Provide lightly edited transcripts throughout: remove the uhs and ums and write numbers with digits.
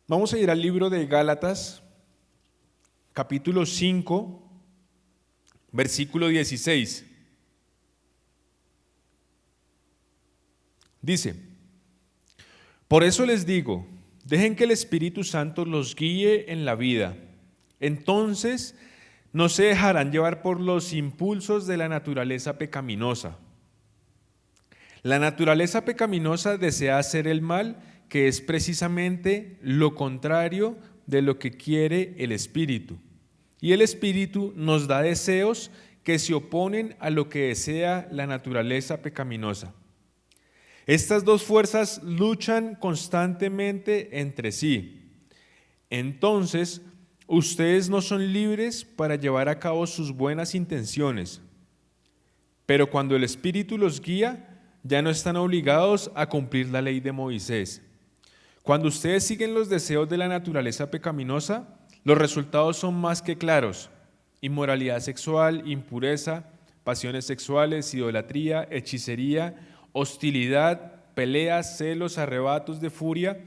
Vamos a ir al libro de Gálatas, capítulo 5, versículo 16. Dice: por eso les digo, dejen que el Espíritu Santo los guíe en la vida. Entonces no se dejarán llevar por los impulsos de la naturaleza pecaminosa. La naturaleza pecaminosa desea hacer el mal, que es precisamente lo contrario de lo que quiere el Espíritu. Y el Espíritu nos da deseos que se oponen a lo que desea la naturaleza pecaminosa. Estas dos fuerzas luchan constantemente entre sí. Entonces, ustedes no son libres para llevar a cabo sus buenas intenciones. Pero cuando el Espíritu los guía, ya no están obligados a cumplir la ley de Moisés. Cuando ustedes siguen los deseos de la naturaleza pecaminosa, los resultados son más que claros: inmoralidad sexual, impureza, pasiones sexuales, idolatría, hechicería, hostilidad, peleas, celos, arrebatos de furia,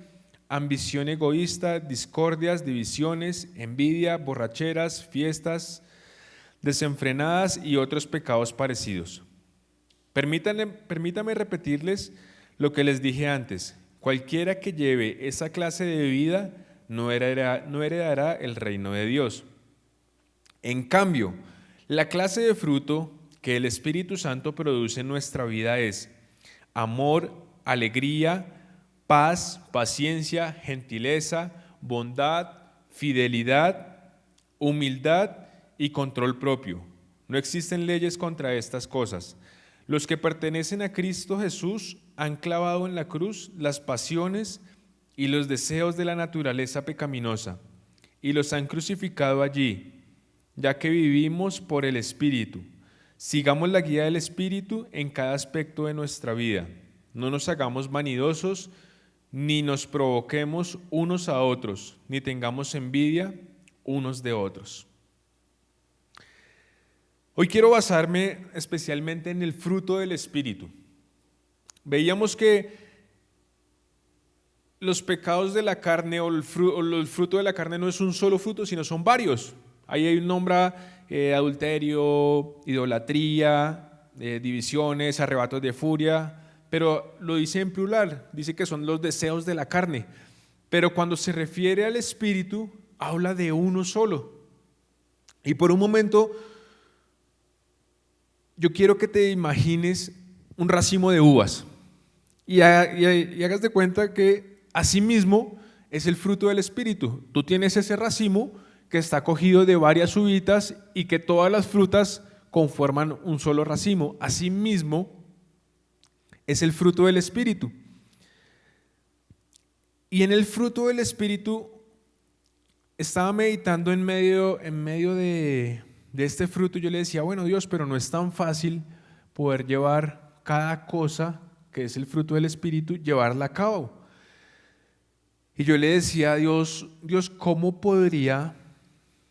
ambición egoísta, discordias, divisiones, envidia, borracheras, fiestas desenfrenadas y otros pecados parecidos. Permítame repetirles lo que les dije antes: cualquiera que lleve esa clase de vida no heredará el reino de Dios. En cambio, la clase de fruto que el Espíritu Santo produce en nuestra vida es amor, alegría, paz, paciencia, gentileza, bondad, fidelidad, humildad y control propio. No existen leyes contra estas cosas. Los que pertenecen a Cristo Jesús han clavado en la cruz las pasiones y los deseos de la naturaleza pecaminosa y los han crucificado allí, ya que vivimos por el Espíritu. Sigamos la guía del Espíritu en cada aspecto de nuestra vida. No nos hagamos vanidosos, ni nos provoquemos unos a otros, ni tengamos envidia unos de otros. Hoy quiero basarme especialmente en el fruto del Espíritu. Veíamos que los pecados de la carne o el fruto de la carne no es un solo fruto, sino son varios. Ahí hay un nombre: adulterio, idolatría, divisiones, arrebatos de furia, pero lo dice en plural, dice que son los deseos de la carne. Pero cuando se refiere al Espíritu, habla de uno solo. Y por un momento, yo quiero que te imagines un racimo de uvas y hagas de cuenta que así mismo es el fruto del Espíritu. Tú tienes ese racimo que está cogido de varias uvitas y que todas las frutas conforman un solo racimo. Así mismo es el fruto del Espíritu. Y en el fruto del Espíritu estaba meditando en medio de este fruto. Yo le decía: bueno, Dios, pero no es tan fácil poder llevar cada cosa que es el fruto del Espíritu, llevarla a cabo. Y yo le decía a Dios: ¿cómo podría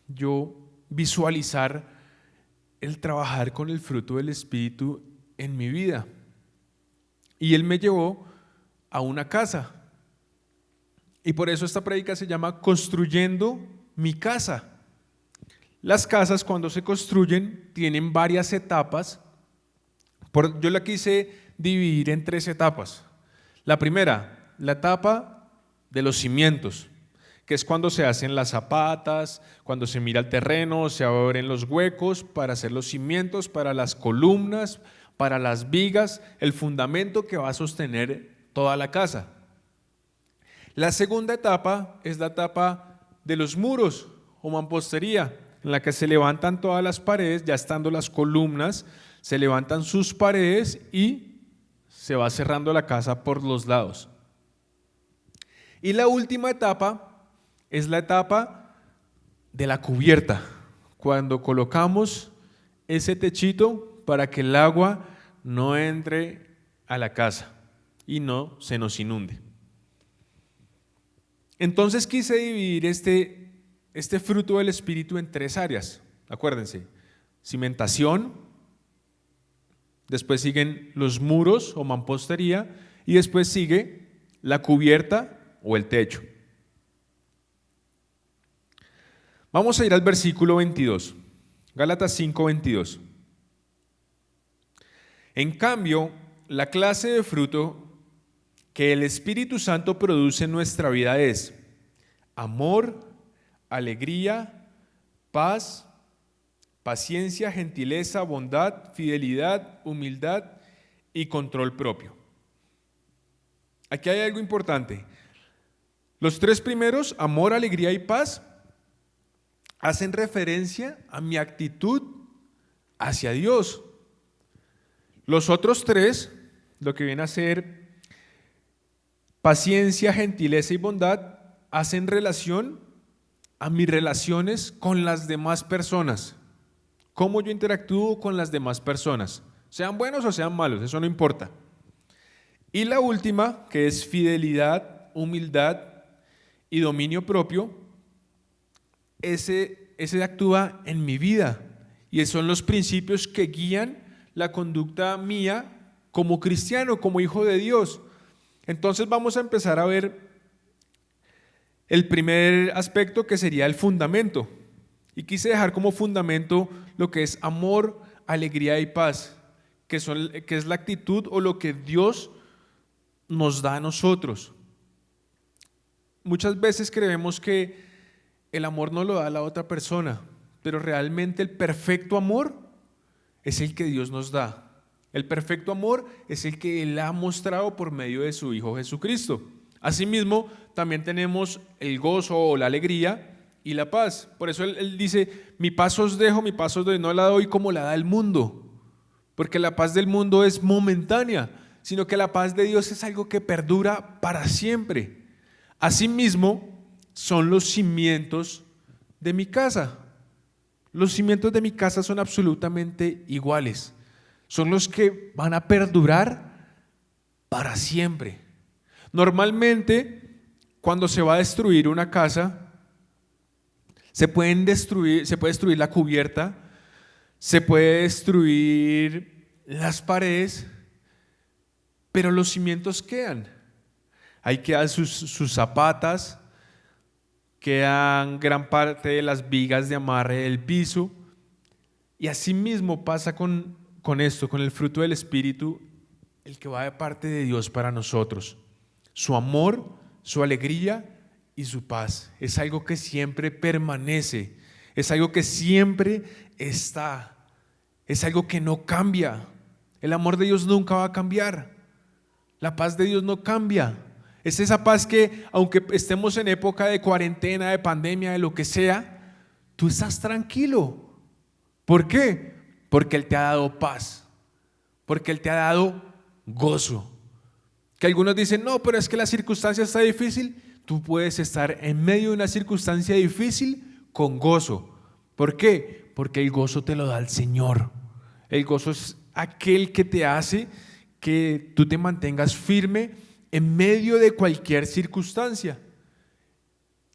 yo visualizar el trabajar con el fruto del Espíritu en mi vida? Y Él me llevó a una casa. Y por eso esta prédica se llama Construyendo mi casa. Las casas, cuando se construyen, tienen varias etapas. Yo la quise dividir en 3 etapas. La primera, la etapa de los cimientos, que es cuando se hacen las zapatas, cuando se mira el terreno, se abren los huecos para hacer los cimientos, para las columnas, para las vigas, el fundamento que va a sostener toda la casa. La segunda etapa es la etapa de los muros o mampostería, en la que se levantan todas las paredes, ya estando las columnas, se levantan sus paredes y se va cerrando la casa por los lados. Y la última etapa es la etapa de la cubierta, cuando colocamos ese techito para que el agua no entre a la casa y no se nos inunde. Entonces quise dividir este fruto del Espíritu en 3 áreas. Acuérdense: cimentación, después siguen los muros o mampostería y después sigue la cubierta o el techo. Vamos a ir al versículo 22, Gálatas 5:22. En cambio, la clase de fruto que el Espíritu Santo produce en nuestra vida es amor, alegría, paz, paciencia, gentileza, bondad, fidelidad, humildad y control propio. Aquí hay algo importante. Los tres primeros, amor, alegría y paz, hacen referencia a mi actitud hacia Dios. Los otros tres, lo que viene a ser paciencia, gentileza y bondad, hacen relación a mis relaciones con las demás personas. Cómo yo interactúo con las demás personas, sean buenos o sean malos, eso no importa. Y la última, que es fidelidad, humildad y dominio propio, ese actúa en mi vida y esos son los principios que guían la conducta mía como cristiano, como hijo de Dios. Entonces vamos a empezar a ver el primer aspecto, que sería el fundamento, y quise dejar como fundamento lo que es amor, alegría y paz, que es la actitud o lo que Dios nos da a nosotros. Muchas veces creemos que el amor no lo da la otra persona, pero realmente el perfecto amor es el que Dios nos da. El perfecto amor es el que Él ha mostrado por medio de su Hijo Jesucristo. Asimismo, también tenemos el gozo o la alegría y la paz. Por eso él dice, mi paz os dejo, mi paz os doy, no la doy como la da el mundo. Porque la paz del mundo es momentánea, sino que la paz de Dios es algo que perdura para siempre. Asimismo, son los cimientos de mi casa. Los cimientos de mi casa son absolutamente iguales. Son los que van a perdurar para siempre. Normalmente, cuando se va a destruir una casa, se puede destruir la cubierta, se puede destruir las paredes, pero los cimientos quedan. Ahí quedan sus zapatas, quedan gran parte de las vigas de amarre del piso, y así mismo pasa con esto, con el fruto del Espíritu, el que va de parte de Dios para nosotros. Su amor, su alegría y su paz es algo que siempre permanece, es algo que siempre está, es algo que no cambia. El amor de Dios nunca va a cambiar, la paz de Dios no cambia. Es esa paz que, aunque estemos en época de cuarentena, de pandemia, de lo que sea, tú estás tranquilo. ¿Por qué? Porque Él te ha dado paz, porque Él te ha dado gozo. Que algunos dicen, no, pero es que la circunstancia está difícil. Tú puedes estar en medio de una circunstancia difícil con gozo. ¿Por qué? Porque el gozo te lo da el Señor. El gozo es aquel que te hace que tú te mantengas firme en medio de cualquier circunstancia.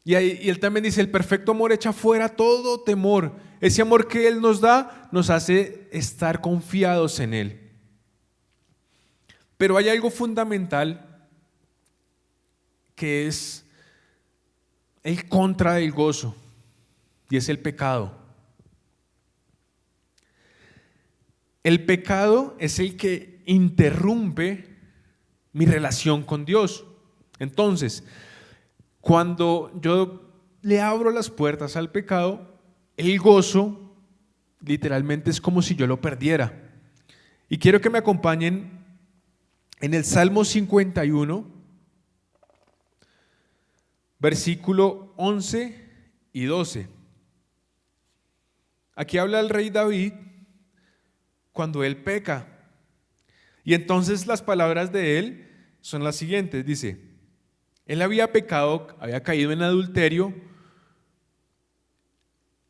Y Él también dice, el perfecto amor echa fuera todo temor. Ese amor que Él nos da nos hace estar confiados en Él. Pero hay algo fundamental que es el contra del gozo, y es el pecado. El pecado es el que interrumpe mi relación con Dios. Entonces, cuando yo le abro las puertas al pecado, el gozo literalmente es como si yo lo perdiera. Y quiero que me acompañen en el Salmo 51, versículo 11 y 12. Aquí habla el rey David cuando él peca. Y entonces las palabras de él son las siguientes. Dice, él había pecado, había caído en adulterio,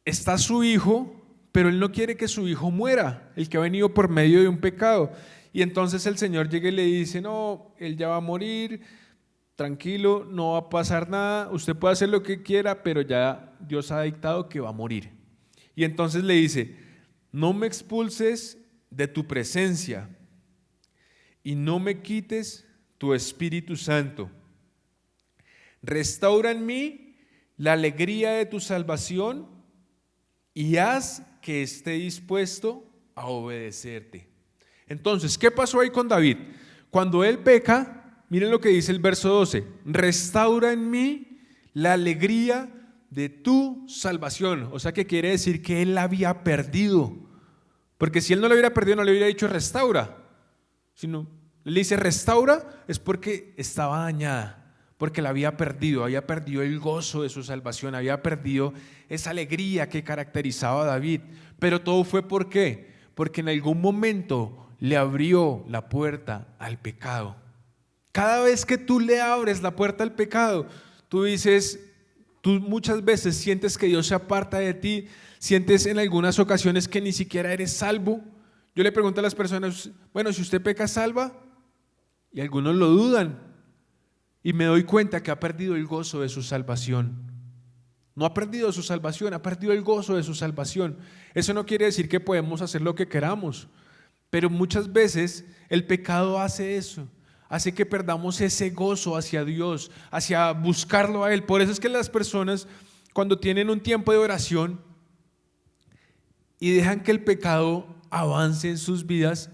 está su hijo, pero él no quiere que su hijo muera, el que ha venido por medio de un pecado. Y entonces el Señor llega y le dice, no, él ya va a morir, tranquilo, no va a pasar nada, usted puede hacer lo que quiera, pero ya Dios ha dictado que va a morir. Y entonces le dice, no me expulses de tu presencia y no me quites tu Espíritu Santo. Restaura en mí la alegría de tu salvación y haz que esté dispuesto a obedecerte. Entonces, ¿qué pasó ahí con David? Cuando él peca, miren lo que dice el verso 12: restaura en mí la alegría de tu salvación. O sea que quiere decir que él la había perdido, porque si él no la hubiera perdido no le hubiera dicho restaura, sino le dice restaura es porque estaba dañada, porque la había perdido el gozo de su salvación, había perdido esa alegría que caracterizaba a David. Pero todo fue ¿por qué? Porque en algún momento le abrió la puerta al pecado. Cada vez que tú le abres la puerta al pecado, tú muchas veces sientes que Dios se aparta de ti, sientes en algunas ocasiones que ni siquiera eres salvo. Yo le pregunto a las personas, bueno, si usted peca, ¿salva? Y algunos lo dudan. Y me doy cuenta que ha perdido el gozo de su salvación. No ha perdido su salvación, ha perdido el gozo de su salvación. Eso no quiere decir que podemos hacer lo que queramos, pero muchas veces el pecado hace eso, hace que perdamos ese gozo hacia Dios, hacia buscarlo a Él. Por eso es que las personas, cuando tienen un tiempo de oración y dejan que el pecado avance en sus vidas,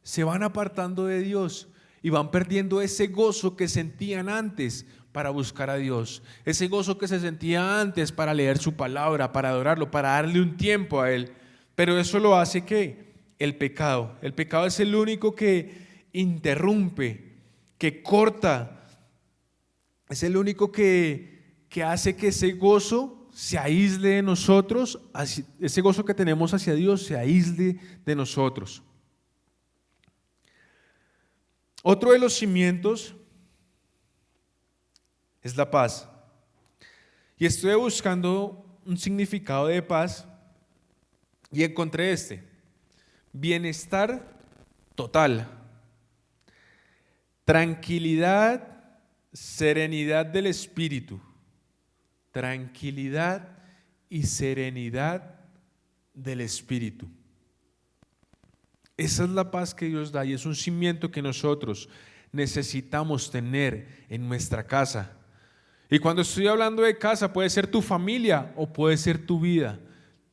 se van apartando de Dios y van perdiendo ese gozo que sentían antes para buscar a Dios, ese gozo que se sentía antes para leer su palabra, para adorarlo, para darle un tiempo a Él. Pero eso lo hace ¿qué? El pecado. El pecado es el único que interrumpe, que corta, es el único que hace que ese gozo se aísle de nosotros, ese gozo que tenemos hacia Dios se aísle de nosotros. Otro de los cimientos es la paz. Y estuve buscando un significado de paz y encontré bienestar total, tranquilidad, serenidad del espíritu, tranquilidad y serenidad del espíritu. Esa es la paz que Dios da y es un cimiento que nosotros necesitamos tener en nuestra casa. Y cuando estoy hablando de casa, puede ser tu familia o puede ser tu vida.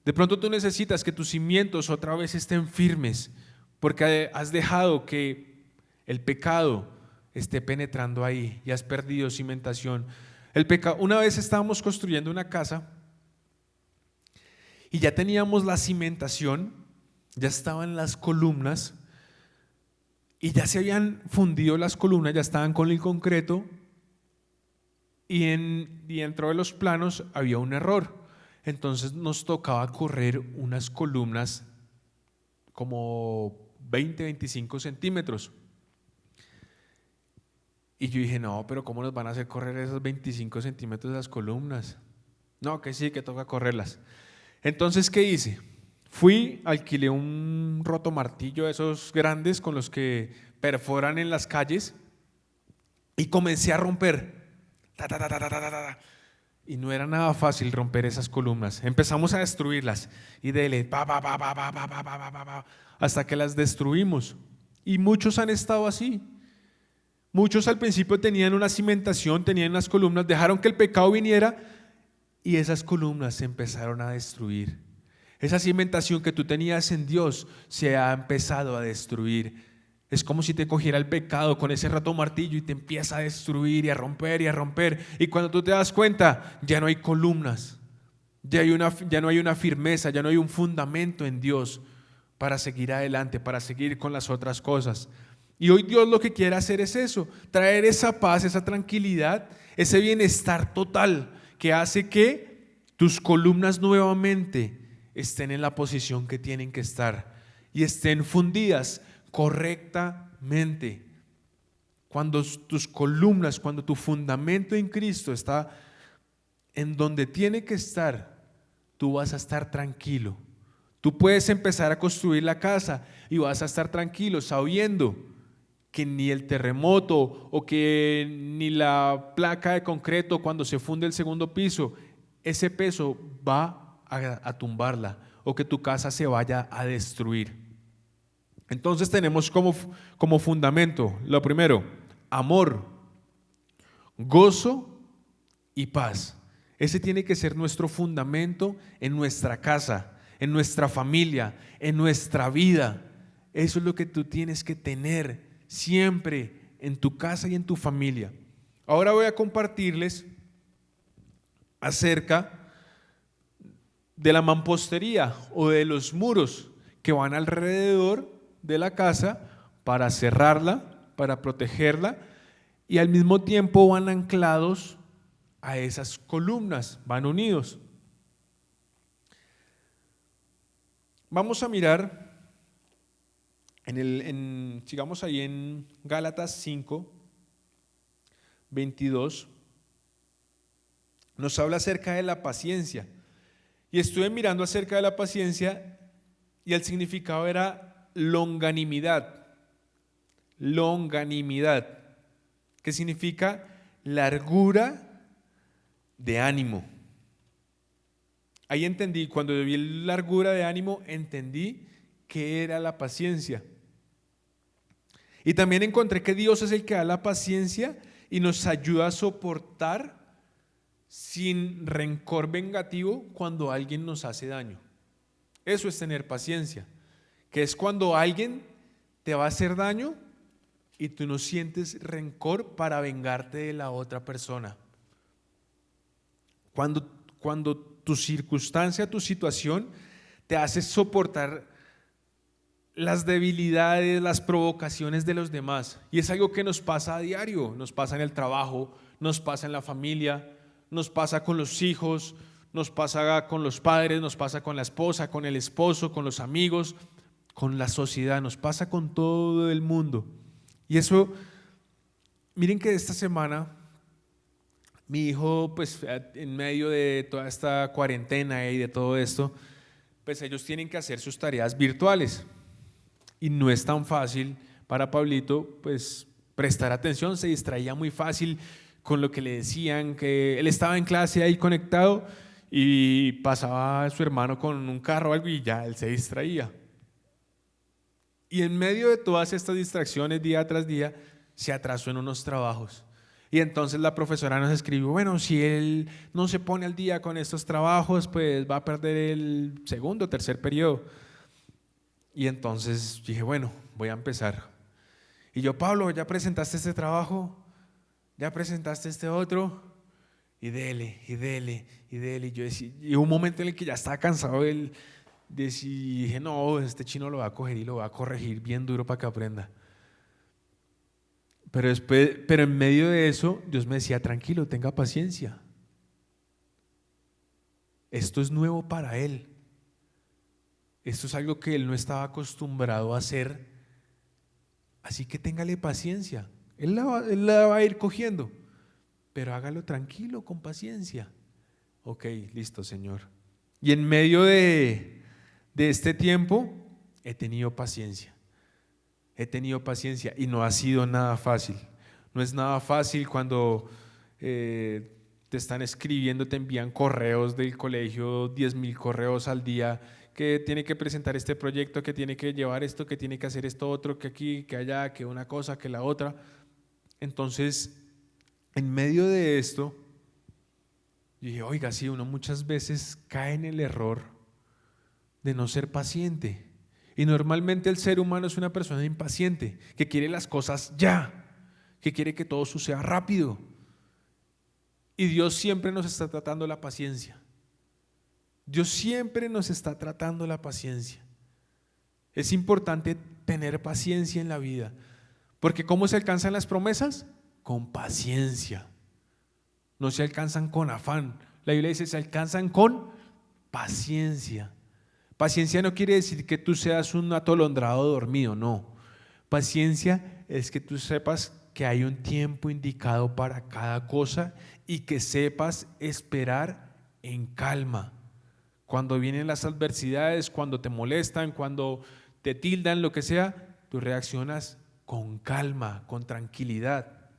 De pronto tú necesitas que tus cimientos otra vez estén firmes, porque has dejado que el pecado esté penetrando ahí y has perdido cimentación. Una vez estábamos construyendo una casa y ya teníamos la cimentación, ya estaban las columnas y ya se habían fundido las columnas, ya estaban con el concreto. Y dentro de los planos había un error, entonces nos tocaba correr unas columnas como 20-25 centímetros. Y yo dije, no, pero ¿cómo nos van a hacer correr esos 25 centímetros de las columnas? No, que sí, que toca correrlas. Entonces, ¿qué hice? Alquilé un rotomartillo de esos grandes con los que perforan en las calles y comencé a romper. Y no era nada fácil romper esas columnas. Empezamos a destruirlas y hasta que las destruimos. Y muchos han estado así. Muchos al principio tenían una cimentación, tenían unas columnas, dejaron que el pecado viniera y esas columnas se empezaron a destruir. Esa cimentación que tú tenías en Dios se ha empezado a destruir. Es como si te cogiera el pecado con ese martillo y te empieza a destruir y a romper y a romper. Y cuando tú te das cuenta, ya no hay columnas, ya no hay una firmeza, ya no hay un fundamento en Dios para seguir adelante, para seguir con las otras cosas. Y hoy Dios lo que quiere hacer es eso, traer esa paz, esa tranquilidad, ese bienestar total que hace que tus columnas nuevamente estén en la posición que tienen que estar y estén fundidas correctamente. Cuando tus columnas, cuando tu fundamento en Cristo está en donde tiene que estar, tú vas a estar tranquilo. Tú puedes empezar a construir la casa y vas a estar tranquilo sabiendo que ni el terremoto o que ni la placa de concreto cuando se funde el segundo piso, ese peso va a tumbarla o que tu casa se vaya a destruir. Entonces tenemos como fundamento, lo primero, amor, gozo y paz. Ese tiene que ser nuestro fundamento en nuestra casa, en nuestra familia, en nuestra vida. Eso es lo que tú tienes que tener siempre en tu casa y en tu familia. Ahora voy a compartirles acerca de la mampostería o de los muros que van alrededor de la casa para cerrarla, para protegerla, y al mismo tiempo van anclados a esas columnas, van unidos. Vamos a mirar, sigamos ahí en Gálatas 5, 22, nos habla acerca de la paciencia. Y estuve mirando acerca de la paciencia y el significado era longanimidad. Longanimidad, que significa largura de ánimo. Ahí entendí, cuando vi largura de ánimo, entendí qué era la paciencia. Y también encontré que Dios es el que da la paciencia y nos ayuda a soportar sin rencor vengativo cuando alguien nos hace daño. Eso es tener paciencia, que es cuando alguien te va a hacer daño y tú no sientes rencor para vengarte de la otra persona. Cuando tu circunstancia, tu situación te hace soportar las debilidades, las provocaciones de los demás. Y es algo que nos pasa a diario, nos pasa en el trabajo, nos pasa en la familia, nos pasa con los hijos, nos pasa con los padres, nos pasa con la esposa, con el esposo, con los amigos, con la sociedad, nos pasa con todo el mundo. Y eso, miren que esta semana mi hijo, pues en medio de toda esta cuarentena y de todo esto, pues ellos tienen que hacer sus tareas virtuales. Y no es tan fácil para Pablito, pues prestar atención, se distraía muy fácil con lo que le decían, que él estaba en clase ahí conectado y pasaba a su hermano con un carro o algo y ya él se distraía. Y en medio de todas estas distracciones día tras día, se atrasó en unos trabajos. Y entonces la profesora nos escribió, bueno, si él no se pone al día con estos trabajos, pues va a perder el segundo o tercer periodo. Y entonces dije, bueno, voy a empezar. Y yo, Pablo, ¿ya presentaste este trabajo? ¿Ya presentaste este otro? Y dele, y dele, y dele. Y yo decía, y hubo un momento en el que ya estaba cansado y dije, no, este chino lo va a coger y lo va a corregir bien duro para que aprenda. Pero en medio de eso, Dios me decía, tranquilo, tenga paciencia. Esto es nuevo para él. Esto es algo que él no estaba acostumbrado a hacer. Así que téngale paciencia. Él la va a ir cogiendo. Pero hágalo tranquilo, con paciencia. Ok, listo, Señor. Y en medio de este tiempo, he tenido paciencia. He tenido paciencia y no ha sido nada fácil. No es nada fácil cuando te están escribiendo, te envían correos del colegio, 10,000 correos al día, que tiene que presentar este proyecto, que tiene que llevar esto, que tiene que hacer esto otro, que aquí, que allá, que una cosa, que la otra. Entonces, en medio de esto, dije, oiga, sí, uno muchas veces cae en el error de no ser paciente. Y normalmente el ser humano es una persona impaciente, que quiere las cosas ya, que quiere que todo suceda rápido. Y Dios siempre nos está tratando la paciencia. Dios siempre nos está tratando la paciencia. Es importante tener paciencia en la vida, porque ¿cómo se alcanzan las promesas? Con paciencia. No se alcanzan con afán. La Biblia dice, se alcanzan con paciencia. Paciencia no quiere decir que tú seas un atolondrado dormido, no. Paciencia es que tú sepas que hay un tiempo indicado para cada cosa y que sepas esperar en calma. Cuando vienen las adversidades, cuando te molestan, cuando te tildan, lo que sea, tú reaccionas con calma, con tranquilidad.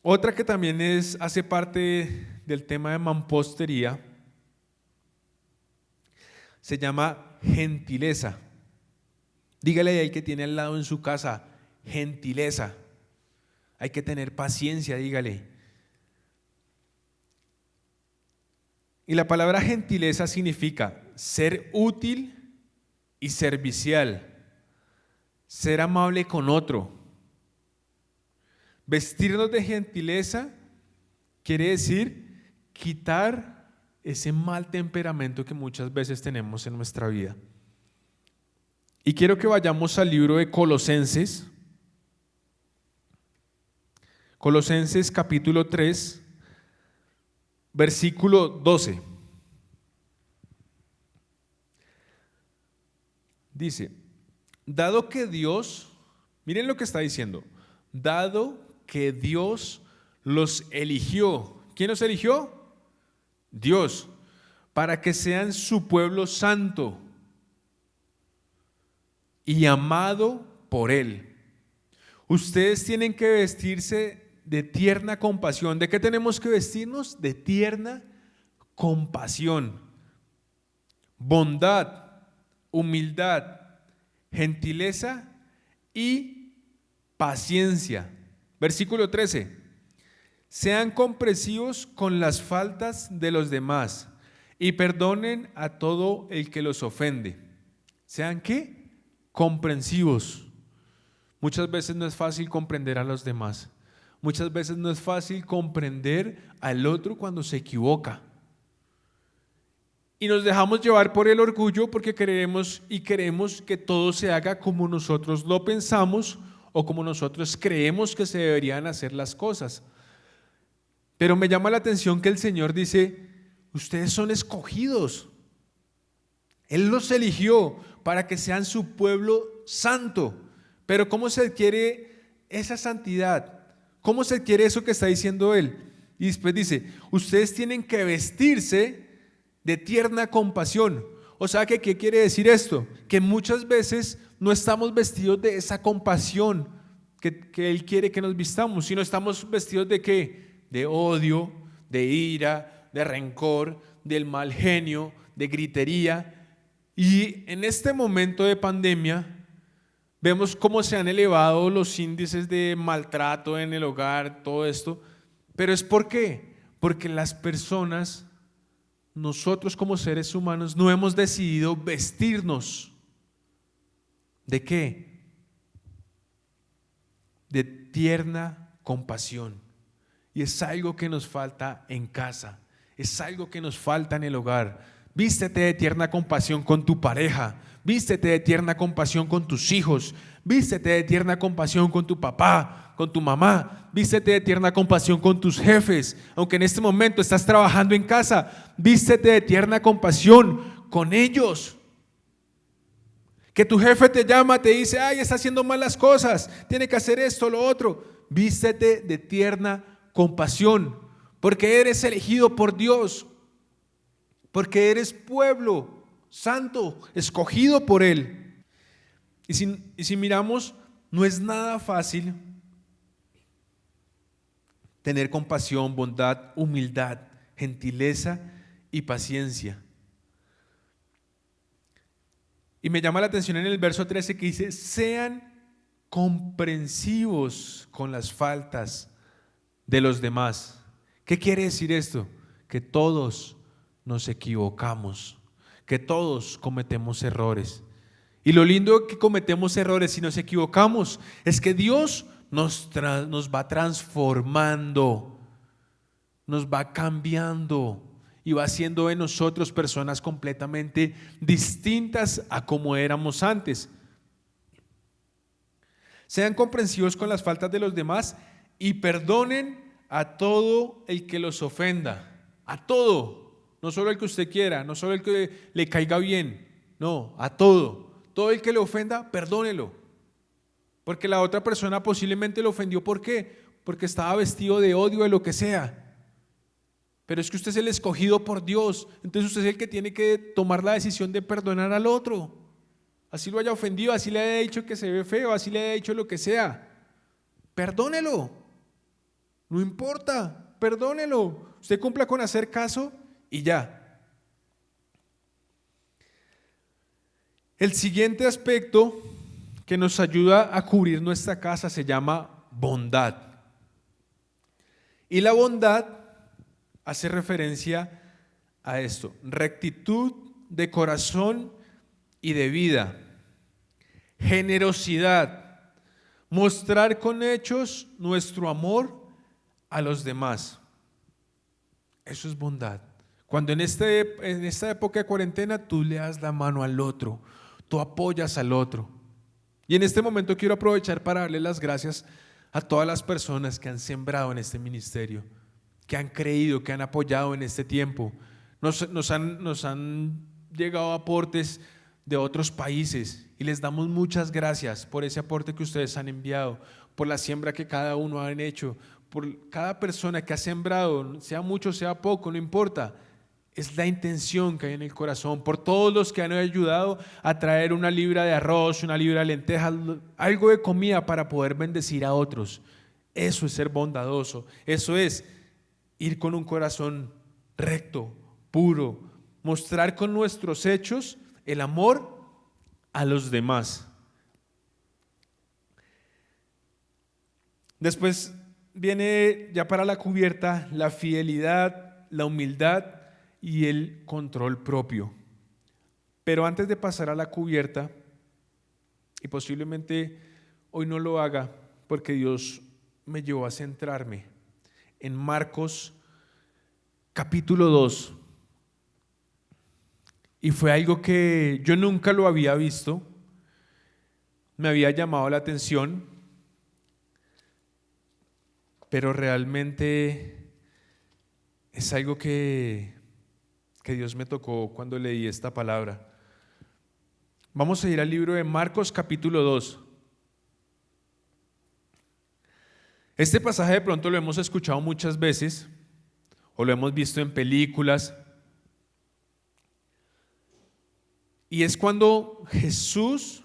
Otra que también hace parte del tema de mampostería se llama gentileza. Dígale ahí que tiene al lado en su casa, gentileza. Hay que tener paciencia, dígale. Y la palabra gentileza significa ser útil y servicial, ser amable con otro. Vestirnos de gentileza quiere decir quitar ese mal temperamento que muchas veces tenemos en nuestra vida. Y quiero que vayamos al libro de Colosenses. Colosenses capítulo 3, versículo 12. Dice, dado que Dios, miren lo que está diciendo, dado que Dios los eligió. ¿Quién los eligió? Dios, para que sean su pueblo santo y amado por Él. Ustedes tienen que vestirse de tierna compasión. ¿De qué tenemos que vestirnos? De tierna compasión, bondad, humildad, gentileza y paciencia. Versículo 13. Sean comprensivos con las faltas de los demás y perdonen a todo el que los ofende. ¿Sean qué? Comprensivos. Muchas veces no es fácil comprender a los demás. Muchas veces no es fácil comprender al otro cuando se equivoca. Y nos dejamos llevar por el orgullo porque queremos que todo se haga como nosotros lo pensamos o como nosotros creemos que se deberían hacer las cosas. Pero me llama la atención que el Señor dice, ustedes son escogidos. Él los eligió para que sean su pueblo santo. Pero ¿cómo se adquiere esa santidad? ¿Cómo se adquiere eso que está diciendo Él? Y después dice, ustedes tienen que vestirse de tierna compasión. O sea, ¿qué quiere decir esto? Que muchas veces no estamos vestidos de esa compasión que Él quiere que nos vistamos, sino estamos vestidos ¿de qué? De odio, de ira, de rencor, del mal genio, de gritería. Y en este momento de pandemia vemos cómo se han elevado los índices de maltrato en el hogar, todo esto. Pero ¿es por qué? Porque las personas, nosotros como seres humanos, no hemos decidido vestirnos. ¿De qué? De tierna compasión. Y es algo que nos falta en casa, es algo que nos falta en el hogar. Vístete de tierna compasión con tu pareja, vístete de tierna compasión con tus hijos, vístete de tierna compasión con tu papá, con tu mamá, vístete de tierna compasión con tus jefes. Aunque en este momento estás trabajando en casa, vístete de tierna compasión con ellos. Que tu jefe te llama, te dice, ay, está haciendo mal las cosas, tiene que hacer esto, lo otro. Vístete de tierna compasión, porque eres elegido por Dios, porque eres pueblo santo, escogido por Él. Y si miramos, no es nada fácil tener compasión, bondad, humildad, gentileza y paciencia. Y me llama la atención en el verso 13 que dice, sean comprensivos con las faltas de los demás. ¿Qué quiere decir esto? Que todos nos equivocamos, que todos cometemos errores. Y lo lindo que cometemos errores y nos equivocamos es que Dios nos va transformando, nos va cambiando y va haciendo de nosotros personas completamente distintas a como éramos antes. Sean comprensivos con las faltas de los demás y perdonen a todo el que los ofenda, a todo, no solo el que usted quiera, no solo el que le caiga bien, no, a todo el que le ofenda, perdónelo, porque la otra persona posiblemente lo ofendió, ¿por qué? Porque estaba vestido de odio, de lo que sea, pero es que usted es el escogido por Dios, entonces usted es el que tiene que tomar la decisión de perdonar al otro, así lo haya ofendido, así le haya dicho que se ve feo, así le haya dicho lo que sea, perdónelo. No importa, perdónelo. Usted cumpla con hacer caso y ya. El siguiente aspecto que nos ayuda a cubrir nuestra casa se llama bondad. Y la bondad hace referencia a esto: rectitud de corazón y de vida, generosidad, mostrar con hechos nuestro amor a los demás. Eso es bondad. Cuando en esta época de cuarentena tú le das la mano al otro, tú apoyas al otro. Y en este momento quiero aprovechar para darle las gracias a todas las personas que han sembrado en este ministerio, que han creído, que han apoyado en este tiempo. Nos han llegado aportes de otros países y les damos muchas gracias por ese aporte que ustedes han enviado, por la siembra que cada uno han hecho, por cada persona que ha sembrado, sea mucho, sea poco, no importa. Es la intención que hay en el corazón, por todos los que han ayudado a traer una libra de arroz, una libra de lentejas, algo de comida para poder bendecir a otros. Eso es ser bondadoso, eso es ir con un corazón recto, puro, mostrar con nuestros hechos el amor a los demás. Después viene ya para la cubierta la fidelidad, la humildad y el control propio. Pero antes de pasar a la cubierta, y posiblemente hoy no lo haga porque Dios me llevó a centrarme en Marcos capítulo 2, y fue algo que yo nunca lo había visto, me había llamado la atención, pero realmente es algo que Dios me tocó cuando leí esta palabra. Vamos a ir al libro de Marcos capítulo 2. Este pasaje de pronto lo hemos escuchado muchas veces o lo hemos visto en películas, y es cuando Jesús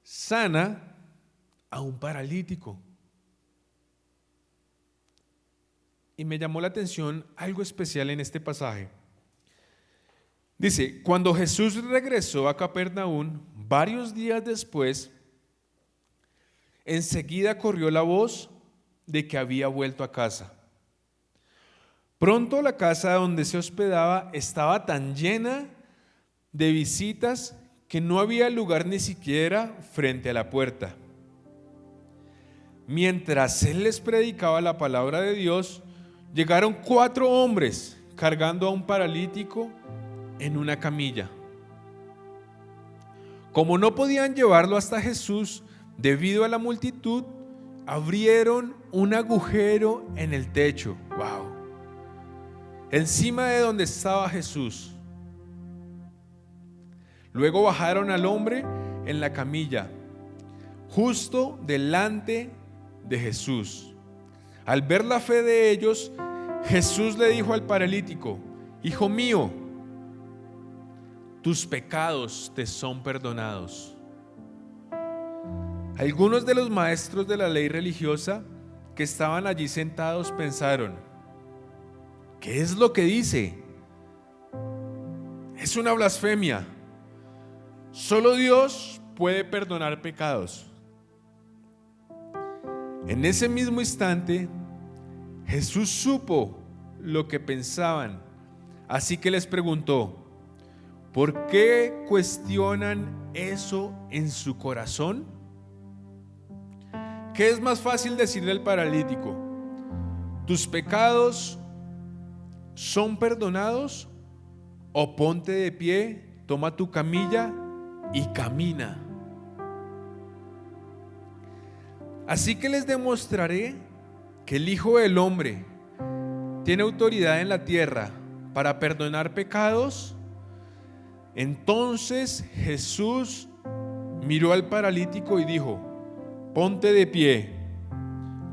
sana a un paralítico. Y me llamó la atención algo especial en este pasaje. Dice: cuando Jesús regresó a Capernaum, varios días después, enseguida corrió la voz de que había vuelto a casa. Pronto la casa donde se hospedaba estaba tan llena de visitas que no había lugar ni siquiera frente a la puerta. Mientras él les predicaba la palabra de Dios, llegaron 4 hombres cargando a un paralítico en una camilla. Como no podían llevarlo hasta Jesús debido a la multitud, abrieron un agujero en el techo, encima de donde estaba Jesús. Luego bajaron al hombre en la camilla, justo delante de Jesús. Al ver la fe de ellos, Jesús le dijo al paralítico: hijo mío, tus pecados te son perdonados. Algunos de los maestros de la ley religiosa que estaban allí sentados pensaron: ¿qué es lo que dice? Es una blasfemia. Solo Dios puede perdonar pecados. En ese mismo instante, Jesús supo lo que pensaban, así que les preguntó: ¿por qué cuestionan eso en su corazón? ¿Qué es más fácil decirle al paralítico: tus pecados son perdonados? ¿O ponte de pie, toma tu camilla y camina? Así que les demostraré que el Hijo del Hombre tiene autoridad en la tierra para perdonar pecados. Entonces Jesús miró al paralítico y dijo: ponte de pie,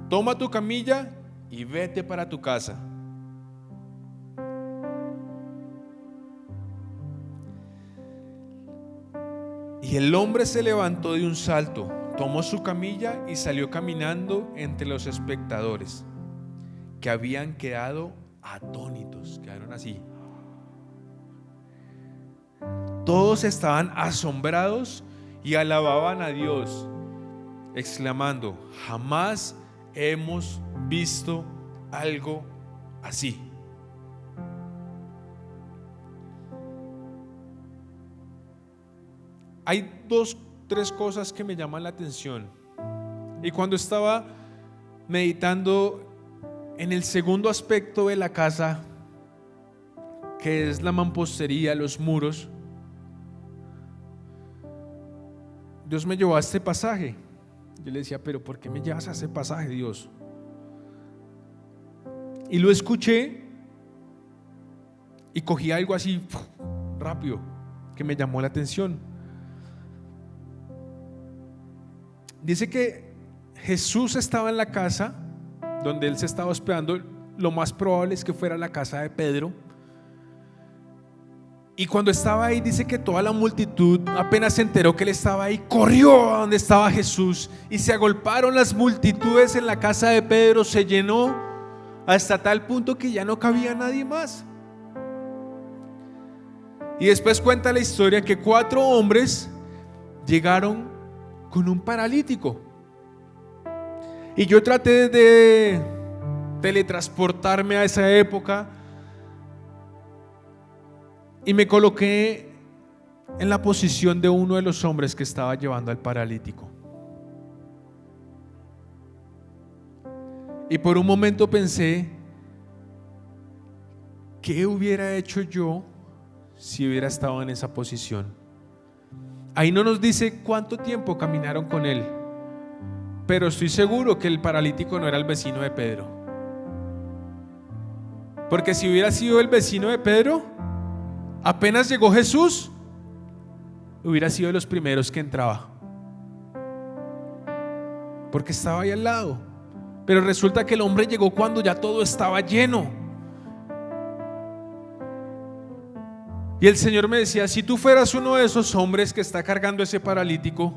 toma tu camilla y vete para tu casa. Y el hombre se levantó de un salto, tomó su camilla y salió caminando entre los espectadores, que habían quedado atónitos, quedaron así. Todos estaban asombrados y alababan a Dios, exclamando: jamás hemos visto algo así. hay tres cosas que me llaman la atención. Y cuando estaba meditando en el segundo aspecto de la casa, que es la mampostería, los muros, Dios me llevó a este pasaje. Yo le decía, pero ¿por qué me llevas a ese pasaje, Dios? Y lo escuché y cogí algo así rápido que me llamó la atención. Dice que Jesús estaba en la casa donde él se estaba hospedando. Lo más probable es que fuera la casa de Pedro. Y cuando estaba ahí, dice que toda la multitud apenas se enteró que él estaba ahí, corrió a donde estaba Jesús y se agolparon las multitudes en la casa de Pedro. Se llenó hasta tal punto que ya no cabía nadie más. Y después cuenta la historia que 4 hombres llegaron con un paralítico. Y yo traté de teletransportarme a esa época y me coloqué en la posición de uno de los hombres que estaba llevando al paralítico. Y por un momento pensé, ¿qué hubiera hecho yo si hubiera estado en esa posición? Ahí no nos dice cuánto tiempo caminaron con él, pero estoy seguro que el paralítico no era el vecino de Pedro. Porque si hubiera sido el vecino de Pedro, apenas llegó Jesús, hubiera sido de los primeros que entraba, porque estaba ahí al lado. Pero resulta que el hombre llegó cuando ya todo estaba lleno. Y el Señor me decía, si tú fueras uno de esos hombres que está cargando ese paralítico,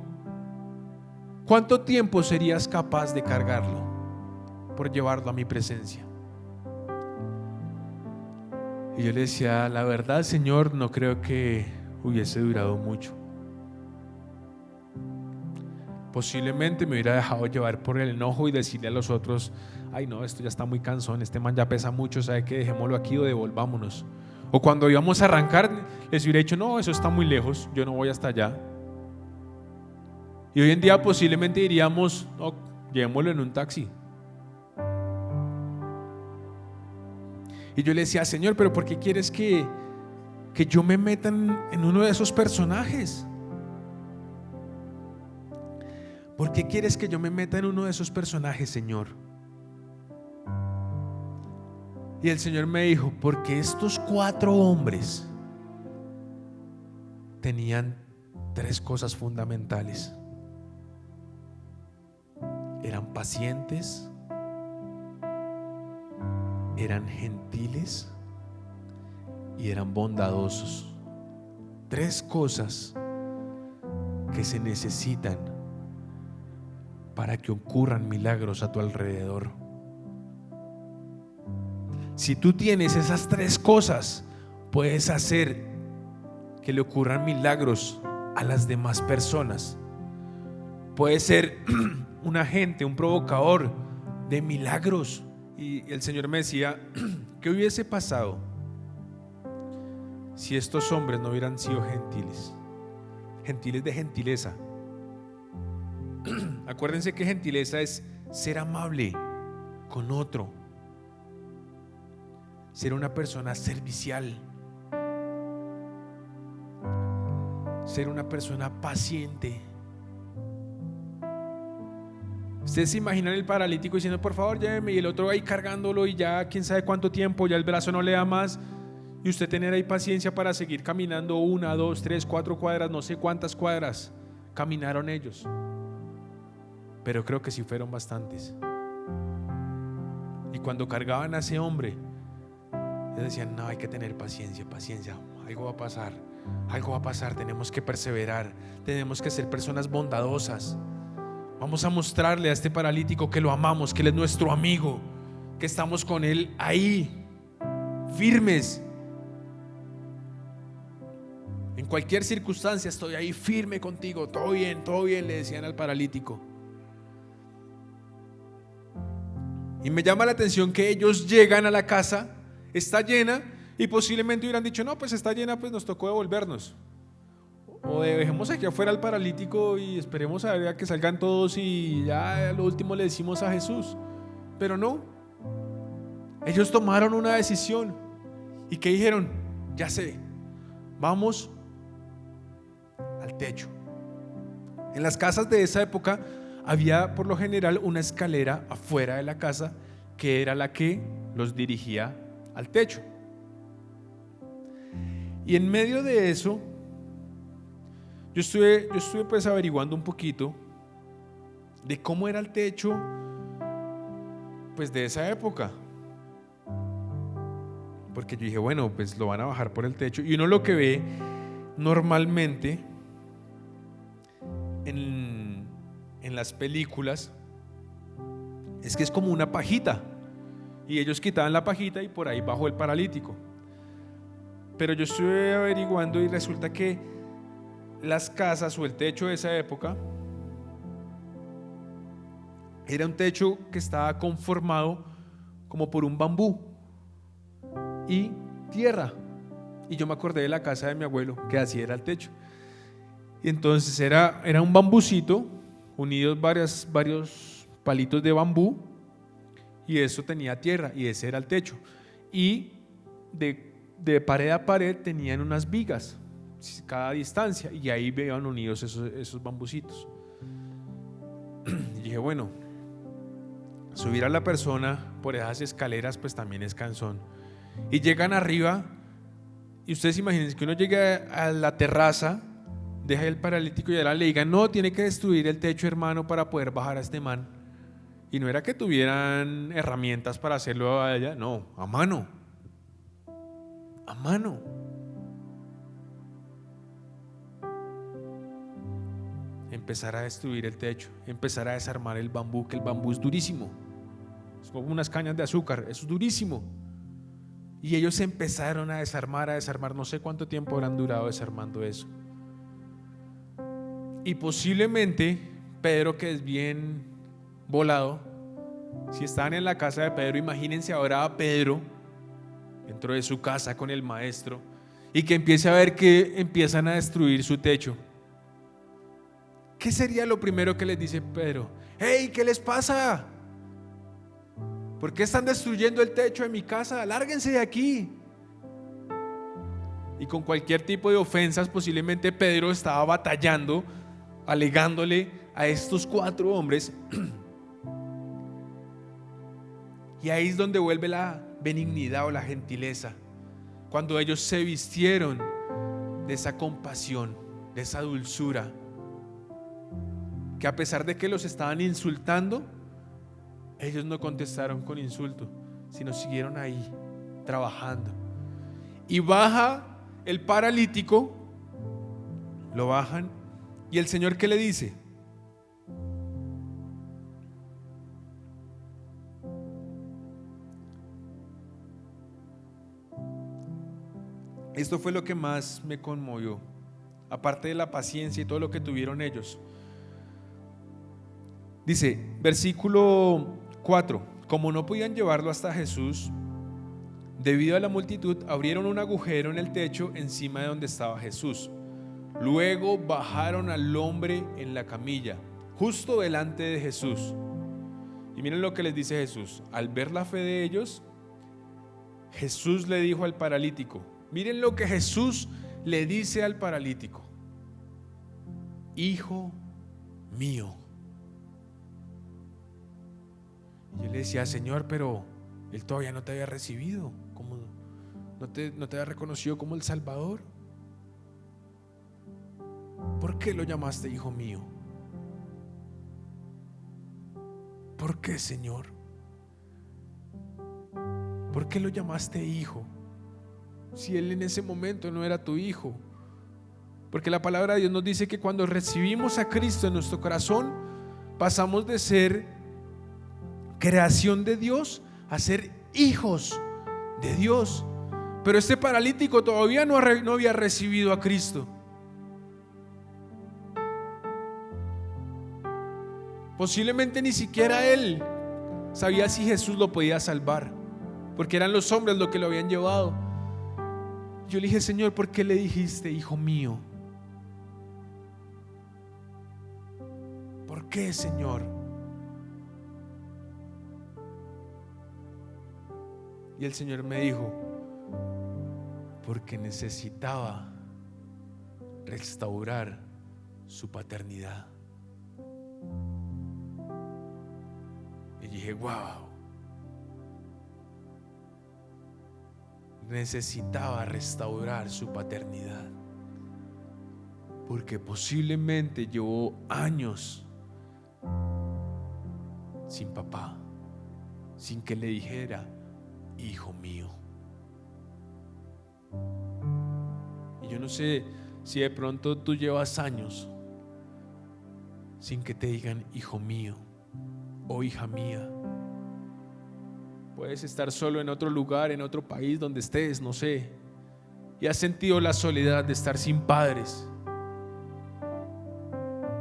¿cuánto tiempo serías capaz de cargarlo por llevarlo a mi presencia? Y yo le decía, la verdad, Señor, no creo que hubiese durado mucho. Posiblemente me hubiera dejado llevar por el enojo y decirle a los otros, ay no, esto ya está muy cansón, este man ya pesa mucho, ¿sabe qué? Dejémoslo aquí o devolvámonos. O cuando íbamos a arrancar, les hubiera dicho, no, eso está muy lejos, yo no voy hasta allá. Y hoy en día posiblemente diríamos, no, llevémoslo en un taxi. Y yo le decía, Señor, pero ¿por qué quieres que yo me meta en uno de esos personajes? ¿Por qué quieres que yo me meta en uno de esos personajes, Señor? Y el Señor me dijo, porque estos 4 hombres tenían 3 cosas fundamentales. Eran pacientes, eran gentiles y eran bondadosos. 3 cosas que se necesitan para que ocurran milagros a tu alrededor. Si tú tienes esas 3 cosas, puedes hacer que le ocurran milagros a las demás personas. Puedes ser un agente, un provocador de milagros. Y el Señor me decía, ¿qué hubiese pasado si estos hombres no hubieran sido gentiles? Gentiles de gentileza. Acuérdense que gentileza es ser amable con otro, ser una persona servicial, ser una persona paciente. Ustedes se imaginan el paralítico diciendo, por favor lléveme, y el otro ahí cargándolo y ya quién sabe cuánto tiempo, ya el brazo no le da más, y usted tener ahí paciencia para seguir caminando 1, 2, 3, 4 cuadras, no sé cuántas cuadras caminaron ellos, pero creo que sí fueron bastantes. Y cuando cargaban a ese hombre, ellos decían, no, hay que tener paciencia, algo va a pasar, tenemos que perseverar, tenemos que ser personas bondadosas. Vamos a mostrarle a este paralítico que lo amamos, que él es nuestro amigo, que estamos con él ahí, firmes. En cualquier circunstancia estoy ahí firme contigo, todo bien, le decían al paralítico. Y me llama la atención que ellos llegan a la casa, está llena, y posiblemente hubieran dicho, no, pues está llena, pues nos tocó devolvernos. O dejemos aquí afuera al paralítico y esperemos a ver a que salgan todos y ya a lo último le decimos a Jesús. Pero no, ellos tomaron una decisión. ¿Y qué dijeron? Ya sé, vamos al techo. En las casas de esa época había por lo general una escalera afuera de la casa que era la que los dirigía al techo. Y en medio de eso, yo estuve pues averiguando un poquito de cómo era el techo pues de esa época. Porque yo dije, bueno, pues lo van a bajar por el techo. Y uno lo que ve normalmente en las películas es que es como una pajita. Y ellos quitaban la pajita y por ahí bajó el paralítico. Pero yo estuve averiguando y resulta que las casas o el techo de esa época era un techo que estaba conformado como por un bambú y tierra. Y yo me acordé de la casa de mi abuelo, que así era el techo. Y entonces era un bambucito unidos varios palitos de bambú, y eso tenía tierra y ese era el techo. Y de pared a pared tenían unas vigas cada distancia y ahí veían unidos esos bambucitos. Y dije, bueno, subir a la persona por esas escaleras pues también es cansón. Y llegan arriba y ustedes imagínense que uno llega a la terraza, deja el paralítico y ahora le digan, no, tiene que destruir el techo, hermano, para poder bajar a este man. Y no era que tuvieran herramientas para hacerlo allá, no, a mano. A mano. Empezar a destruir el techo, empezar a desarmar el bambú, que el bambú es durísimo. Es como unas cañas de azúcar, es durísimo. Y ellos empezaron a desarmar, no sé cuánto tiempo habrán durado desarmando eso. Y posiblemente Pedro, que es bien volado, si estaban en la casa de Pedro, imagínense ahora a Pedro dentro de su casa con el maestro y que empiece a ver que empiezan a destruir su techo. ¿Qué sería lo primero que les dice Pedro? ¡Hey! ¿Qué les pasa? ¿Por qué están destruyendo el techo de mi casa? ¡Lárguense de aquí! Y con cualquier tipo de ofensas, posiblemente Pedro estaba batallando, alegándole a estos 4 hombres. Y ahí es donde vuelve la benignidad o la gentileza, cuando ellos se vistieron de esa compasión, de esa dulzura, que a pesar de que los estaban insultando, ellos no contestaron con insulto, sino siguieron ahí trabajando. Y baja el paralítico, lo bajan, y el Señor, ¿qué le dice? Esto fue lo que más me conmovió, aparte de la paciencia y todo lo que tuvieron ellos. Dice, versículo 4: como no podían llevarlo hasta Jesús, debido a la multitud, abrieron un agujero en el techo encima de donde estaba Jesús. Luego bajaron al hombre en la camilla, justo delante de Jesús. Y miren lo que les dice Jesús. Al ver la fe de ellos, Jesús le dijo al paralítico, miren lo que Jesús le dice al paralítico: hijo mío. Y yo le decía, Señor, pero él todavía no te había recibido, ¿cómo no te había reconocido como el Salvador? ¿Por qué lo llamaste hijo mío? ¿Por qué, Señor? ¿Por qué lo llamaste hijo? Si él en ese momento no era tu hijo. Porque la palabra de Dios nos dice que cuando recibimos a Cristo en nuestro corazón, pasamos de ser creación de Dios a ser hijos de Dios. Pero este paralítico todavía no había recibido a Cristo. Posiblemente ni siquiera él sabía si Jesús lo podía salvar, porque eran los hombres los que lo habían llevado. Yo le dije, Señor, ¿por qué le dijiste hijo mío? ¿Por qué, Señor? Y el Señor me dijo: porque necesitaba restaurar su paternidad. Y dije: wow, necesitaba restaurar su paternidad, porque posiblemente llevó años sin papá, sin que le dijera: hijo mío. Y yo no sé si de pronto tú llevas años sin que te digan hijo mío o hija mía. Puedes estar solo en otro lugar, en otro país donde estés, no sé, y has sentido la soledad de estar sin padres.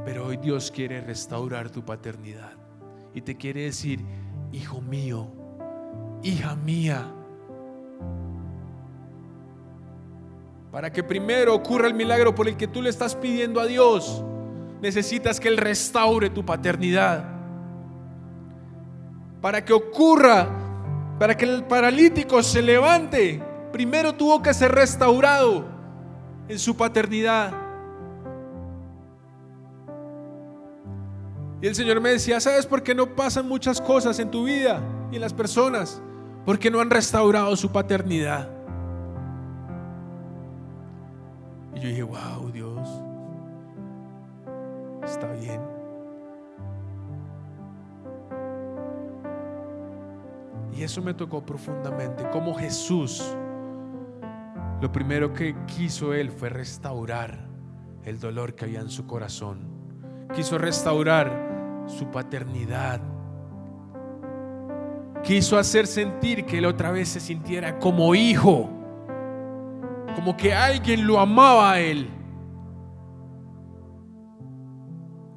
Pero hoy Dios quiere restaurar tu paternidad y te quiere decir: hijo mío, hija mía. Para que primero ocurra el milagro por el que tú le estás pidiendo a Dios, necesitas que Él restaure tu paternidad. Para que ocurra, para que el paralítico se levante, primero tuvo que ser restaurado en su paternidad. Y el Señor me decía: ¿sabes por qué no pasan muchas cosas en tu vida y en las personas? Porque no han restaurado su paternidad. Y yo dije: wow, Dios, está bien. Y eso me tocó profundamente. Como Jesús, lo primero que quiso Él fue restaurar el dolor que había en su corazón. Quiso restaurar su paternidad. Quiso hacer sentir que Él otra vez se sintiera como hijo, como que alguien lo amaba a Él.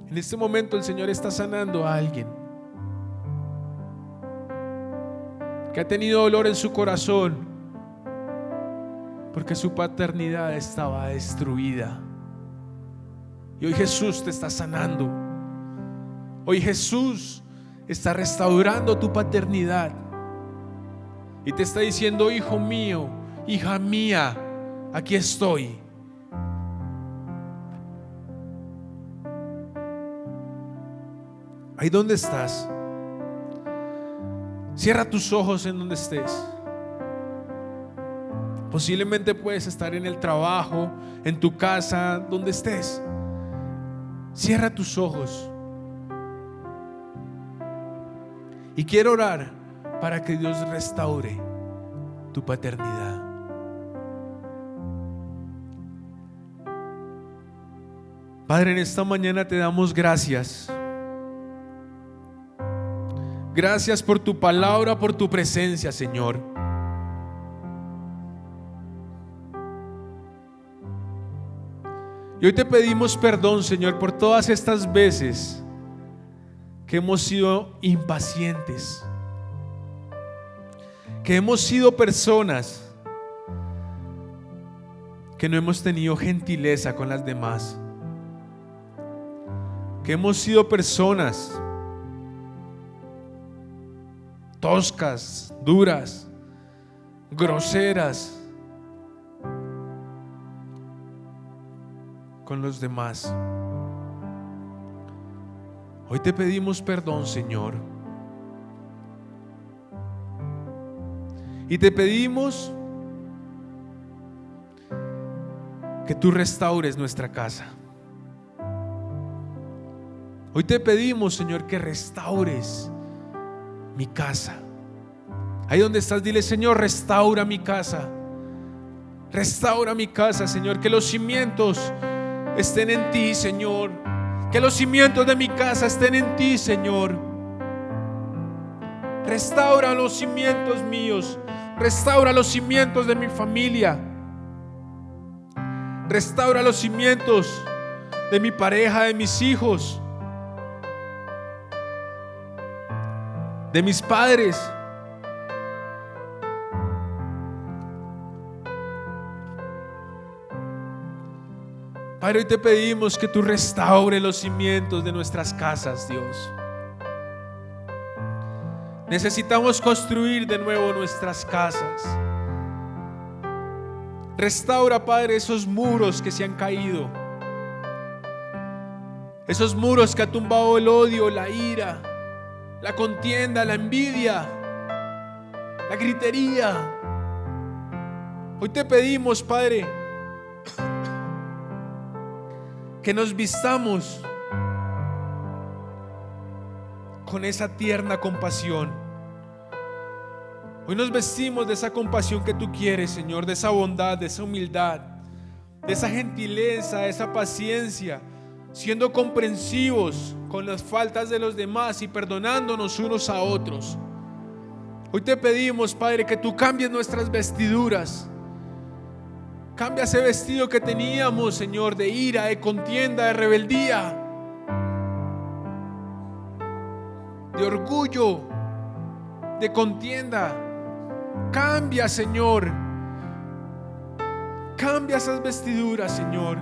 En este momento el Señor está sanando a alguien que ha tenido dolor en su corazón porque su paternidad estaba destruida. Y hoy Jesús te está sanando. Hoy Jesús está restaurando tu paternidad y te está diciendo: hijo mío, hija mía, aquí estoy. Ahí donde estás, cierra tus ojos en donde estés. Posiblemente puedes estar en el trabajo, en tu casa, donde estés. Cierra tus ojos. Y quiero orar para que Dios restaure tu paternidad. Padre, en esta mañana te damos gracias. Gracias por tu palabra, por tu presencia, Señor. Y hoy te pedimos perdón, Señor, por todas estas veces que hemos sido impacientes, que hemos sido personas que no hemos tenido gentileza con las demás, que hemos sido personas toscas, duras, groseras con los demás. Hoy te pedimos perdón, Señor, y te pedimos que tú restaures nuestra casa. Hoy te pedimos, Señor, que restaures mi casa. Ahí donde estás, dile: Señor, restaura mi casa. Restaura mi casa, Señor. Que los cimientos estén en ti, Señor. Que los cimientos de mi casa estén en ti, Señor. Restaura los cimientos míos. Restaura los cimientos de mi familia. Restaura los cimientos de mi pareja, de mis hijos, de mis padres. Padre, hoy te pedimos que tú restaures los cimientos de nuestras casas, Dios. Necesitamos construir de nuevo nuestras casas. Restaura, Padre, esos muros que se han caído, esos muros que ha tumbado el odio, la ira, la contienda, la envidia, la gritería. Hoy te pedimos, Padre, que nos vistamos con esa tierna compasión. Hoy nos vestimos de esa compasión que tú quieres, Señor, de esa bondad, de esa humildad, de esa gentileza, de esa paciencia, siendo comprensivos con las faltas de los demás y perdonándonos unos a otros. Hoy te pedimos, Padre, que tú cambies nuestras vestiduras. Cambia ese vestido que teníamos, Señor, de ira, de contienda, de rebeldía, de orgullo, de contienda. Cambia, Señor. Cambia esas vestiduras, Señor.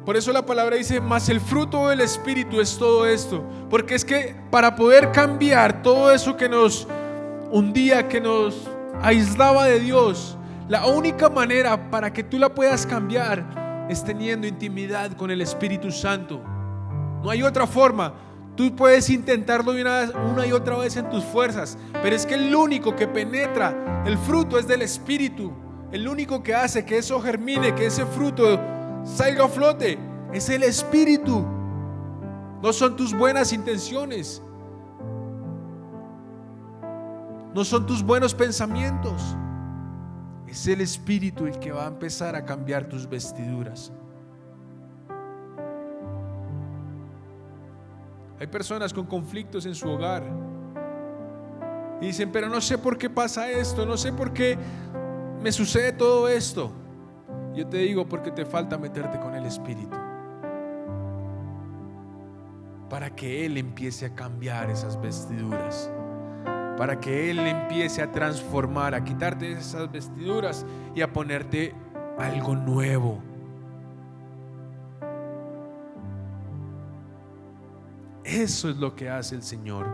Por eso la palabra dice, mas el fruto del Espíritu es todo esto. Porque es que para poder cambiar todo eso que nos hundía, que nos aislaba de Dios, la única manera para que tú la puedas cambiar es teniendo intimidad con el Espíritu Santo. No hay otra forma. Tú puedes intentarlo una y otra vez en tus fuerzas, pero es que el único que penetra el fruto es del Espíritu. El único que hace que eso germine, que ese fruto salga a flote, es el Espíritu. No son tus buenas intenciones, no son tus buenos pensamientos. Es el Espíritu el que va a empezar a cambiar tus vestiduras. Hay personas con conflictos en su hogar y dicen, pero no sé por qué pasa esto, no sé por qué me sucede todo esto. Yo te digo, porque te falta meterte con el Espíritu, para que Él empiece a cambiar esas vestiduras, para que Él empiece a transformar, a quitarte esas vestiduras y a ponerte algo nuevo. Eso es lo que hace el Señor.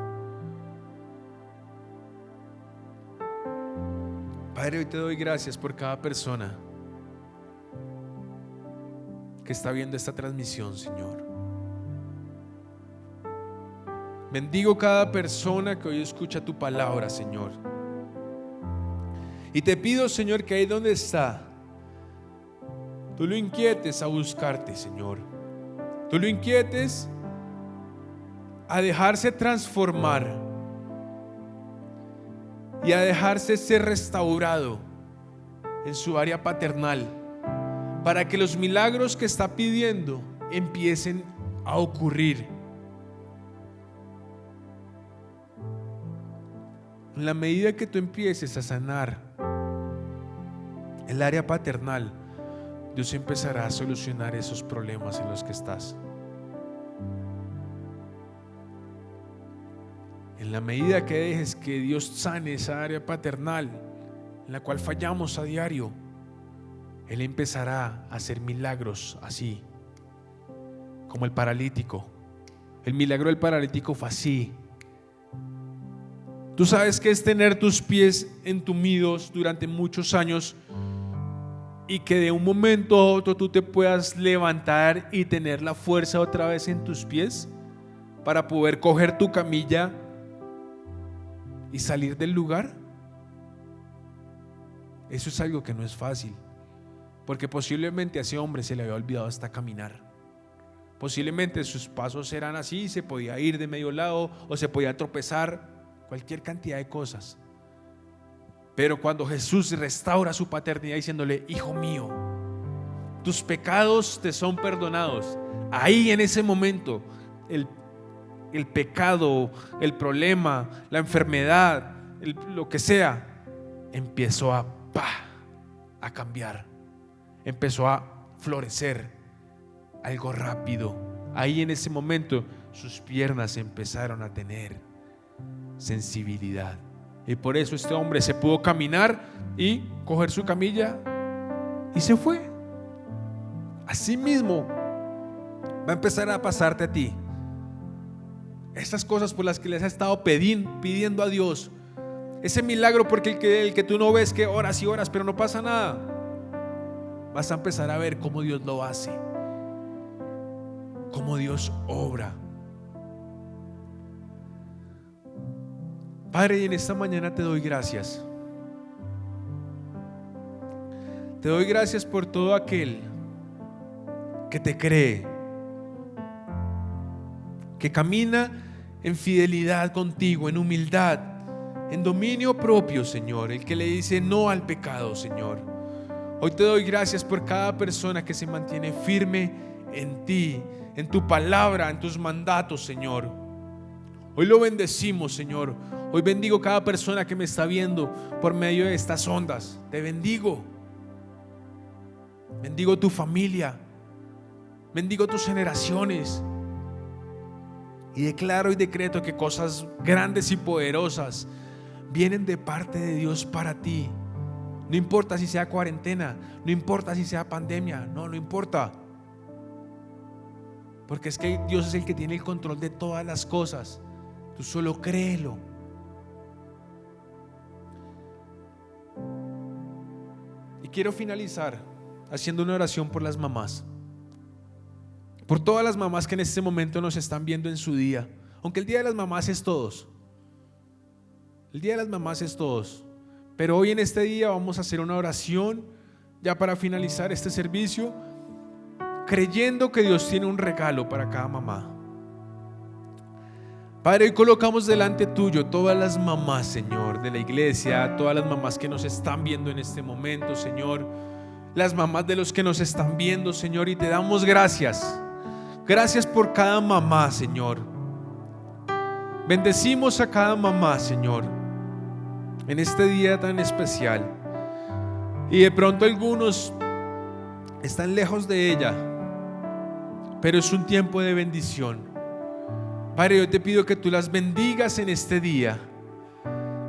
Padre, hoy te doy gracias por cada persona que está viendo esta transmisión, Señor. Bendigo cada persona que hoy escucha tu palabra, Señor. Y te pido, Señor, que ahí donde está, tú lo inquietes a buscarte, Señor. Tú lo inquietes a dejarse transformar y a dejarse ser restaurado en su área paternal, para que los milagros que está pidiendo empiecen a ocurrir. En la medida que tú empieces a sanar el área paternal, Dios empezará a solucionar esos problemas en los que estás. En la medida que dejes que Dios sane esa área paternal en la cual fallamos a diario, Él empezará a hacer milagros así, como el paralítico. El milagro del paralítico fue así. Tú sabes que es tener tus pies entumidos durante muchos años y que de un momento a otro tú te puedas levantar y tener la fuerza otra vez en tus pies para poder coger tu camilla y salir del lugar. Eso es algo que no es fácil, porque posiblemente a ese hombre se le había olvidado hasta caminar. Posiblemente sus pasos eran así, se podía ir de medio lado o se podía tropezar, cualquier cantidad de cosas. Pero cuando Jesús restaura su paternidad diciéndole, hijo mío, tus pecados te son perdonados, ahí en ese momento el pecado, el problema, la enfermedad, lo que sea, empezó a cambiar, empezó a florecer algo rápido. Ahí en ese momento sus piernas empezaron a tener sensibilidad, y por eso este hombre se pudo caminar y coger su camilla y se fue. así mismo va a empezar a pasarte a ti. Estas cosas por las que les has estado pidiendo a Dios, ese milagro porque el que tú no ves, que oras y oras pero no pasa nada, vas a empezar a ver cómo Dios lo hace, cómo Dios obra. Padre, y en esta mañana te doy gracias. Te doy gracias por todo aquel que te cree, que camina en fidelidad contigo, en humildad, en dominio propio, Señor, el que le dice no al pecado, Señor. Hoy te doy gracias por cada persona que se mantiene firme en ti, en tu palabra, en tus mandatos, Señor. Hoy lo bendecimos, Señor. Hoy bendigo cada persona que me está viendo por medio de estas ondas. Te bendigo. Bendigo tu familia. Bendigo tus generaciones. Y declaro y decreto que cosas grandes y poderosas vienen de parte de Dios para ti. No importa si sea cuarentena, no importa si sea pandemia, no importa. Porque es que Dios es el que tiene el control de todas las cosas. Tú solo créelo. Y quiero finalizar haciendo una oración por las mamás. Por todas las mamás que en este momento nos están viendo en su día. Aunque el Día de las Mamás es todos. El Día de las Mamás es todos. Pero hoy en este día vamos a hacer una oración ya para finalizar este servicio, creyendo que Dios tiene un regalo para cada mamá. Padre, hoy colocamos delante tuyo todas las mamás, Señor, de la iglesia, todas las mamás que nos están viendo en este momento, Señor, las mamás de los que nos están viendo, Señor, y te damos gracias. Gracias por cada mamá, Señor. Bendecimos a cada mamá, Señor, en este día tan especial. Y de pronto algunos están lejos de ella, pero es un tiempo de bendición. Padre, yo te pido que tú las bendigas en este día,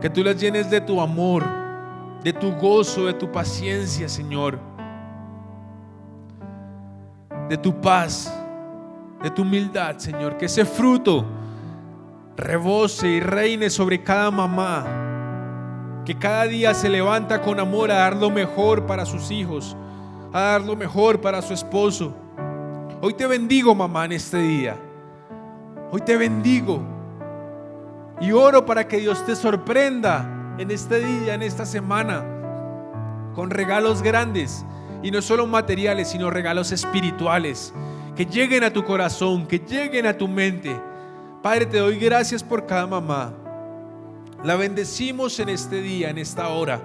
que tú las llenes de tu amor, de tu gozo, de tu paciencia, Señor, de tu paz, de tu humildad, Señor. Que ese fruto rebose y reine sobre cada mamá, que cada día se levanta con amor a dar lo mejor para sus hijos, a dar lo mejor para su esposo. Hoy te bendigo, mamá, en este día. Hoy te bendigo y oro para que Dios te sorprenda en este día, en esta semana, con regalos grandes, y no solo materiales, sino regalos espirituales, que lleguen a tu corazón, que lleguen a tu mente. Padre, te doy gracias por cada mamá. La bendecimos en este día, en esta hora,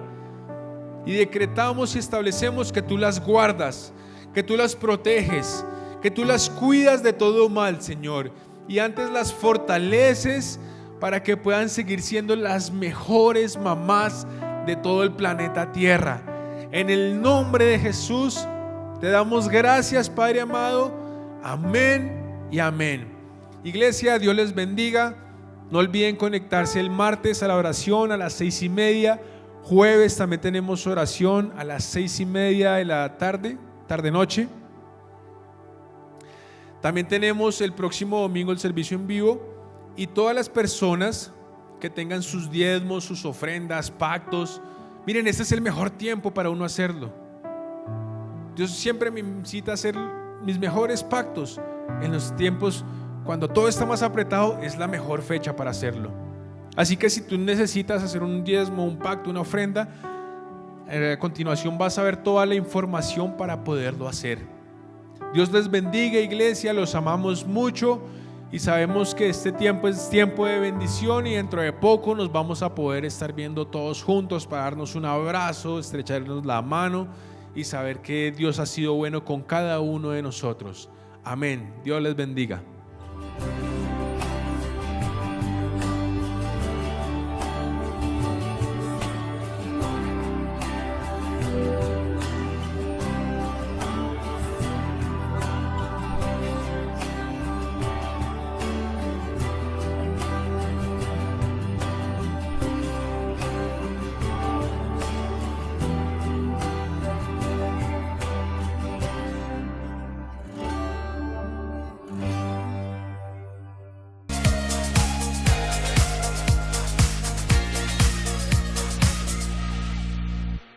y decretamos y establecemos que tú las guardas, que tú las proteges, que tú las cuidas de todo mal, Señor, y antes las fortaleces para que puedan seguir siendo las mejores mamás de todo el planeta Tierra. En el nombre de Jesús te damos gracias, Padre amado. Amén y amén. Iglesia, Dios les bendiga. No olviden conectarse el martes a la oración a las 6:30. Jueves también tenemos oración a las 6:30 de la tarde, noche. También tenemos el próximo domingo el servicio en vivo, y todas las personas que tengan sus diezmos, sus ofrendas, pactos, miren, este es el mejor tiempo para uno hacerlo. Dios siempre me incita a hacer mis mejores pactos en los tiempos cuando todo está más apretado. Es la mejor fecha para hacerlo. Así que si tú necesitas hacer un diezmo, un pacto, una ofrenda, a continuación vas a ver toda la información para poderlo hacer. Dios les bendiga, iglesia, los amamos mucho y sabemos que este tiempo es tiempo de bendición, y dentro de poco nos vamos a poder estar viendo todos juntos para darnos un abrazo, estrecharnos la mano y saber que Dios ha sido bueno con cada uno de nosotros. Amén. Dios les bendiga.